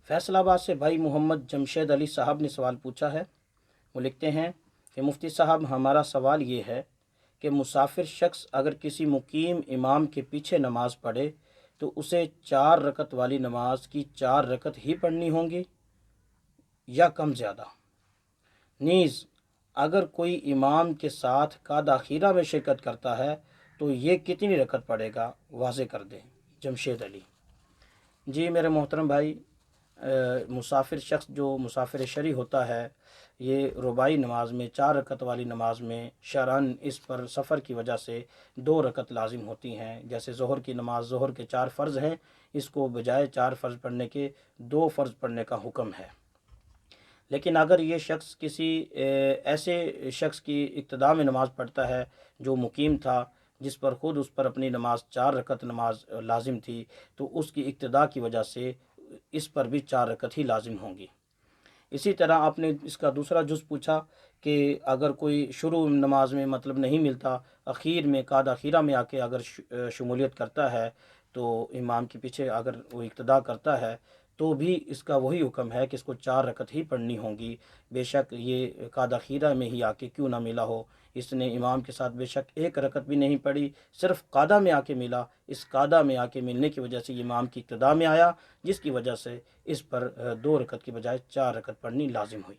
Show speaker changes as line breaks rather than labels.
فیصل آباد سے بھائی محمد جمشید علی صاحب نے سوال پوچھا ہے۔ وہ لکھتے ہیں کہ مفتی صاحب، ہمارا سوال یہ ہے کہ مسافر شخص اگر کسی مقیم امام کے پیچھے نماز پڑھے تو اسے 4 رکعت والی نماز کی 4 رکعت ہی پڑھنی ہوں گی یا کم زیادہ؟ نیز اگر کوئی امام کے ساتھ قعدہ خیرہ میں شرکت کرتا ہے تو یہ کتنی رکعت پڑھے گا، واضح کر دیں۔ جمشید علی: جی میرے محترم بھائی، مسافر شخص جو مسافر شرعی ہوتا ہے، یہ رباعی نماز میں 4 رکعت والی نماز میں شرعاً اس پر سفر کی وجہ سے 2 رکعت لازم ہوتی ہیں۔ جیسے ظہر کی نماز، ظہر کے 4 فرض ہیں، اس کو بجائے 4 فرض پڑھنے کے 2 فرض پڑھنے کا حکم ہے۔ لیکن اگر یہ شخص کسی ایسے شخص کی ابتدا میں نماز پڑھتا ہے جو مقیم تھا، جس پر خود اس پر اپنی نماز 4 رکعت نماز لازم تھی، تو اس کی ابتدا کی وجہ سے اس پر بھی 4 رکعت ہی لازم ہوں گی۔ اسی طرح آپ نے اس کا دوسرا جز پوچھا کہ اگر کوئی شروع نماز میں مطلب نہیں ملتا، اخیر میں قعدہ خیرہ میں آ کے اگر شمولیت کرتا ہے تو امام کے پیچھے اگر وہ اقتدا کرتا ہے تو بھی اس کا وہی حکم ہے کہ اس کو 4 رکعت ہی پڑھنی ہوں گی، بے شک یہ قعدہ خیرہ میں ہی آ کے کیوں نہ ملا ہو۔ اس نے امام کے ساتھ بے شک 1 رکعت بھی نہیں پڑھی، صرف قعدہ میں آ کے ملا، اس قعدہ میں آ کے ملنے کی وجہ سے یہ امام کی ابتدا میں آیا، جس کی وجہ سے اس پر 2 رکعت کی بجائے 4 رکعت پڑھنی لازم ہوئی۔